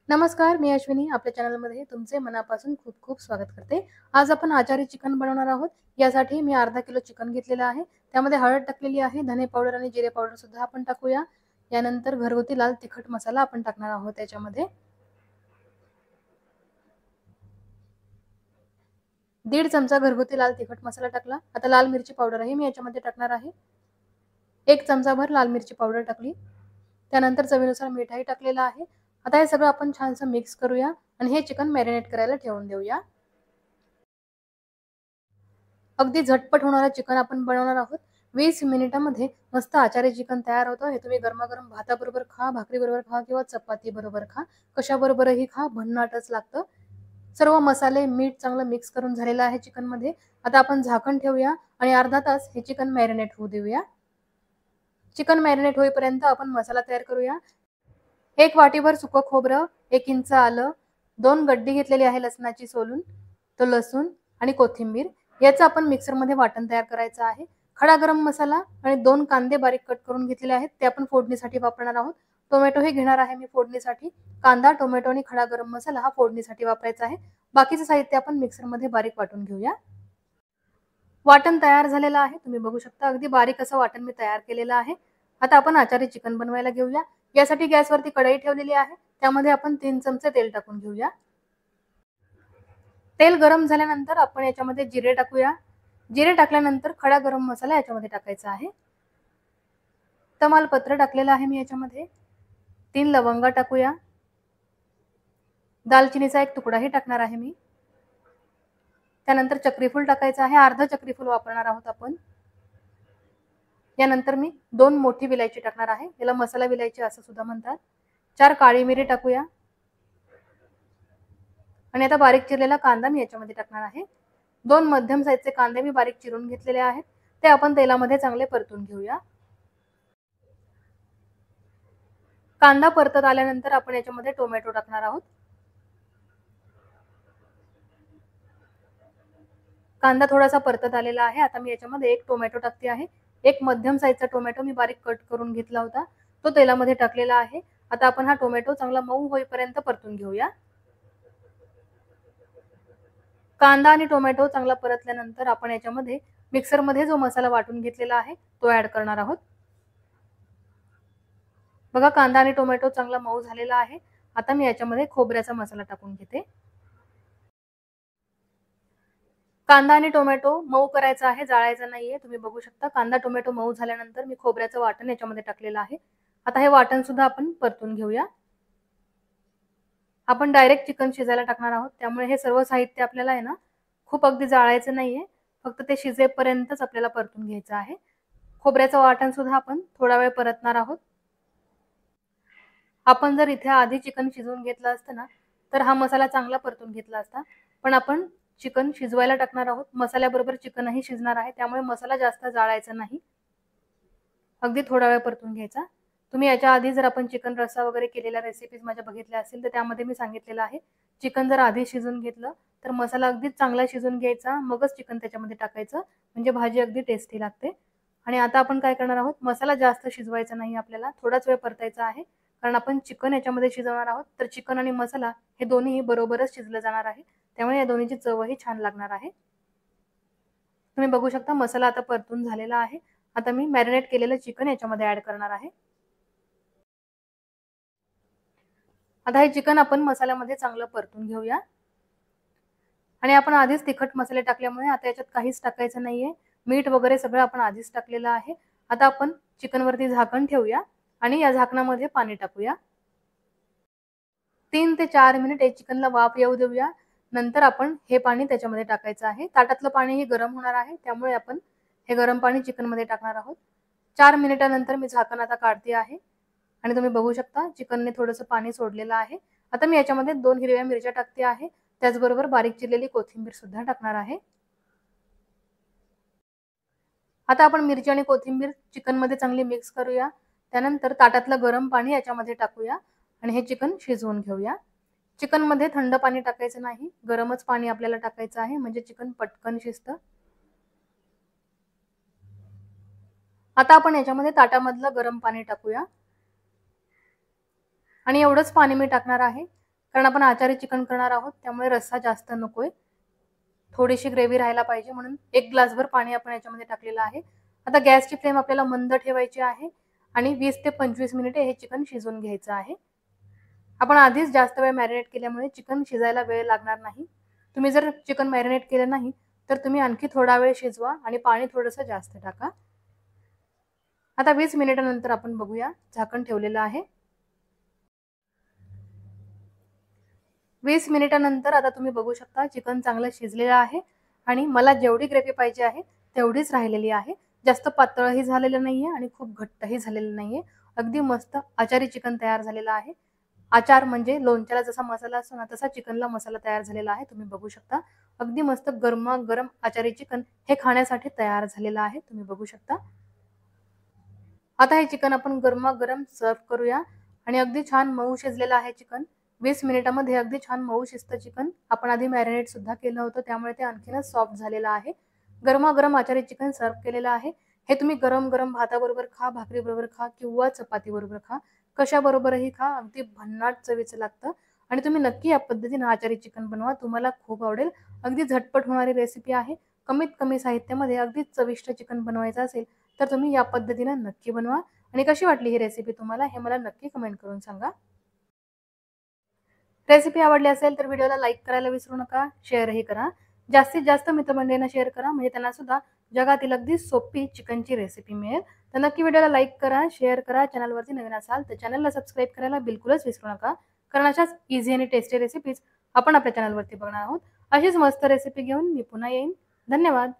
नमस्कार, मी अश्विनी आपल्या चॅनलमध्ये तुमचे मनापासून खूप खूप स्वागत करते. आज आपण आचारी चिकन बनवणार आहोत. यासाठी मी अर्धा किलो चिकन घेतलेलं आहे. त्यामध्ये हळद टाकलेली आहे, धने पावडर आणि जिरे पावडर सुद्धा आपण टाकूया. यानंतर घरगुती लाल तिखट मसाला आपण टाकणार आहोत त्याच्यामध्ये. 1.5 चमचा घरगुती लाल तिखट मसाला टाकला. आता लाल मिरची पावडरही मी याच्यामध्ये टाकणार आहे. 1 चमचाभर लाल मिरची पावडर टाकली. त्यानंतर चवीनुसार मीठही टाकलेलं आहे. आता हे सगळं आपण छानसं मिक्स करूया आणि हे चिकन मॅरिनेट करायला ठेवून देऊया. अगदी झटपट होणारं चिकन आपण बनवणार आहोत. 20 मिनिटांमध्ये मस्त आचारी चिकन तयार होतं. हे तुम्ही गरमागरम भाताबरोबर खा, भाकरीबरोबर खा किंवा चपाती बरोबर खा. कशाबरोबरही खा, भन्नाटच लागतं. सर्व मसाले, मीठ चांगलं मिक्स करून झालेलं आहे चिकनमध्ये. आता आपण झाकण ठेवूया आणि अर्धा तास हे चिकन मॅरिनेट होऊ देऊया. चिकन मॅरिनेट होईपर्यंत आपण मसाला तयार करूया. 1 वाटीभर सुकं खोबरं, 1 इंच आलं, 2 गड्डी घेतलेली आहे लसणाची सोलून, तो लसूण आणि कोथिंबीर याचं आपण मिक्सरमध्ये वाटण तयार करायचं आहे. खडा गरम मसाला आणि 2 कांदे बारीक कट करून घेतलेले आहेत, ते आपण फोडणीसाठी वापरणार आहोत. टोमॅटोही घेणार आहे मी फोडणीसाठी. कांदा, टोमॅटो आणि खडा गरम मसाला हा फोडणीसाठी वापरायचा आहे. बाकीचं साहित्य आपण मिक्सरमध्ये बारीक वाटून घेऊया. वाटण तयार झालेलं आहे. तुम्ही बघू शकता अगदी बारीक असं वाटण मी तयार केलेलं आहे. आता आपण आचारी चिकन बनवायला घेऊया. यासाठी गॅसवरती कढई ठेवलेली आहे. त्यामध्ये आपण 3 चमचे तेल टाकून घेऊया. तेल गरम झाल्यानंतर आपण याच्यामध्ये जिरे टाकूया. जिरे टाकल्यानंतर खडा गरम मसाला याच्यामध्ये टाकायचा आहे. तमालपत्र टाकलेलं आहे मी याच्यामध्ये. 3 लवंगा टाकूया. दालचिनीचा 1 तुकडाही टाकणार आहे मी. त्यानंतर चक्रीफूल टाकायचं आहे. अर्धा चक्रीफूल वापरणार आहोत आपण. यानंतर मी 2 मोठी विलायची टाकणार आहे. याला मसाला विलायची असं सुद्धा म्हणतात. 4 काळी मिरी टाकूया. आणि आता बारीक चिरलेला कांदा मी याच्यामध्ये टाकणार आहे. 2 मध्यम साईजचे कांदे मी बारीक चिरून घेतलेले आहेत. ते आपण तेलामध्ये चांगले परतून घेऊया. कांदा परतत आल्यानंतर आपण याच्यामध्ये टोमॅटो टाकणार आहोत. कांदा थोडासा परतत आलेला आहे. आता मी याच्यामध्ये 1 टोमॅटो टाकते आहे. 1 मध्यम साईजचा टोमॅटो मी बारीक कट करून घेतला होता. तो तेलामध्ये टाकलेला आहे. आता आपण हा टोमॅटो चांगला मऊ होईपर्यंत परतून घेऊया. कांदा आणि टोमॅटो चांगला परतल्यानंतर आपण याच्यामध्ये मिक्सरमध्ये जो मसाला वाटून घेतलेला आहे तो ऍड करणार आहोत. बघा कांदा आणि टोमॅटो चांगला मऊ झालेला आहे. आता मी याच्यामध्ये खोबऱ्याचा मसाला टाकून घेते. कांदा आणि टोमॅटो मऊ करायचा आहे, जाळायचा नाहीये. तुम्ही बघू शकता कांदा टोमॅटो मऊ झाल्यानंतर मी खोबऱ्याचं वाटण याच्यामध्ये टाकलेलं आहे. आता हे वाटण सुद्धा आपण परतून घेऊया. आपण डायरेक्ट चिकन शिजायला टाकणार आहोत, त्यामुळे हे सर्व साहित्य आपल्याला आहे ना खूप अगदी जाळायचं नाहीये. फक्त ते शिजेपर्यंतच आपल्याला परतून घ्यायचं आहे. खोबऱ्याचं वाटण सुद्धा आपण थोडा वेळ परतणार आहोत. आपण जर इथे आधी चिकन शिजवून घेतलं असतं ना तर हा मसाला चांगला परतून घेतला असता. पण आपण चिकन शिजवायला टाकणार आहोत. मसाल्याबरोबर चिकनही शिजणार आहे, त्यामुळे मसाला जास्त जाळायचा नाही. अगदी थोडा वेळ परतून घ्यायचा. तुम्ही याच्या आधी जर आपण चिकन रस्सा वगैरे केलेल्या रेसिपीज माझ्या बघितल्या असतील तर त्यामध्ये मी सांगितलेलं आहे चिकन जर आधी शिजून घेतलं तर मसाला अगदी चांगला शिजून घ्यायचा, मगच चिकन त्याच्यामध्ये टाकायचं, म्हणजे भाजी अगदी टेस्टी लागते. आणि आता आपण काय करणार आहोत, मसाला जास्त शिजवायचा नाही आपल्याला, थोडाच वेळ परतायचा आहे. कारण आपण चिकन याच्यामध्ये शिजवणार आहोत, तर चिकन आणि मसाला हे दोन्ही बरोबरच शिजलं जाणार आहे. त्यामुळे या दोन्हीची चवही छान लागणार आहे. तुम्ही बघू शकता मसाला आता परतून झालेला आहे. आता मी मॅरिनेट केलेलं चिकन याच्यामध्ये ऍड करणार आहे. आता हे चिकन आपण मसाल्यामध्ये चांगलं परतून घेऊया. आणि आपण आधीच तिखट मसाले टाकल्यामुळे आता याच्यात काहीच टाकायचं नाहीये. मीठ वगैरे सगळं आपण आधीच टाकलेलं आहे. आता आपण चिकन वरती झाकण ठेवूया आणि या झाकणामध्ये पाणी टाकूया. 3 ते 4 मिनिट या चिकनला वाफ येऊ देऊया. नंतर आपण हे पाणी त्याच्यामध्ये टाकायचं आहे. ताटातलं पाणी हे गरम होणार आहे, त्यामुळे आपण हे गरम पाणी चिकनमध्ये टाकणार आहोत. 4 मिनिटानंतर मी झाकण आता काढते आहे आणि तुम्ही बघू शकता चिकनने थोडंसं पाणी सोडलेलं आहे. आता मी याच्यामध्ये 2 हिरव्या मिरच्या टाकते आहे. त्याचबरोबर बारीक चिरलेली कोथिंबीर सुद्धा टाकणार आहे. आता आपण मिरची आणि कोथिंबीर चिकनमध्ये चांगली मिक्स करूया. त्यानंतर ताटातलं गरम पाणी याच्यामध्ये टाकूया आणि हे चिकन शिजवून घेऊया. चिकनमध्ये थंड पाणी टाकायचं नाही, गरमच पाणी आपल्याला टाकायचं आहे, म्हणजे चिकन पटकन शिजतं. आता आपण याच्यामध्ये ताटामधलं गरम पाणी टाकूया आणि एवढंच पाणी मी टाकणार आहे. कारण आपण आचारी चिकन करणार आहोत, त्यामुळे रस्सा जास्त नकोय, थोडीशी ग्रेव्ही राहायला पाहिजे, म्हणून 1 ग्लासभर पाणी आपण याच्यामध्ये टाकलेलं आहे. आता गॅसची फ्लेम आपल्याला मंद ठेवायची आहे आणि 20 ते 25 मिनिटे हे चिकन शिजवून घ्यायचं आहे. आपण आधीच जास्त वेळ मॅरिनेट केल्यामुळे चिकन शिजायला वेळ लागणार नाही. तुम्ही जर चिकन मॅरिनेट केलं नाही तर तुम्ही आणखी थोडा वेळ शिजवा आणि पाणी थोडंसं जास्त टाका. आता 20 मिनिटानंतर आपण बघूया, झाकण ठेवलेलं आहे. 20 मिनिटानंतर आता तुम्ही बघू शकता चिकन चांगलं शिजलेलं आहे आणि मला जेवढी ग्रेव्ही पाहिजे आहे तेवढीच राहिलेली आहे. जास्त पातळही झालेलं नाहीये आणि खूप घट्टही झालेलं नाहीये. अगदी मस्त आचारी चिकन तयार झालेलं आहे. आचार म्हणजे लोणच्याला जसा मसाला असतो ना, तसा चिकनला मसाला तयार झालेला आहे. तुम्ही बघू शकता. अगदी मस्त गरमागरम आचारी चिकन हे खाण्यासाठी तयार झालेलं आहे. तुम्ही बघू शकता. आता हे चिकन आपण गरमागरम सर्व्ह करूया आणि अगदी छान मऊ शिजलेलं आहे चिकन. 20 मिनिटामध्ये अगदी छान मऊ शिजतं चिकन. आपण आधी मॅरिनेट सुद्धा केलं होतं, त्यामुळे ते आणखीनच सॉफ्ट झालेलं आहे. गरमागरम आचारी चिकन सर्व्ह केलेलं आहे. हे तुम्ही गरम-गरम भाताबरोबर खा, भाकरीबरोबर खा किंवा चपातीबरोबर खा. कशाबरोबरही खा, अगदी भन्नाट चवीचं लागतं आणि तुम्ही नक्की या पद्धतीने आचारी चिकन बनवा. तुम्हाला खूप आवडेल. अगदी झटपट होणारी रेसिपी आहे. कमीत कमी साहित्यामध्ये अगदी चविष्ट चिकन बनवायचं असेल तर तुम्ही या पद्धतीने नक्की बनवा. आणि कशी वाटली ही रेसिपी तुम्हाला हे मला नक्की कमेंट करून सांगा. रेसिपी आवडली असेल तर व्हिडिओला लाईक करायला विसरू नका, शेअरही करा. जास्तीत जास्त मित्रमंडळींना शेअर करा, म्हणजे त्यांना सुद्धा जगातील अगदी सोपी चिकनची रेसिपी मिळेल. तर नक्की व्हिडिओला लाईक करा, शेअर करा. चॅनलवरती नवीन असाल तर चॅनलला सबस्क्राईब करायला बिलकुलच विसरू नका, कारण अशाच इझी आणि टेस्टी रेसिपीज आपण आपल्या चॅनलवरती बघणार आहोत. अशीच मस्त रेसिपी घेऊन मी पुन्हा येईन. धन्यवाद.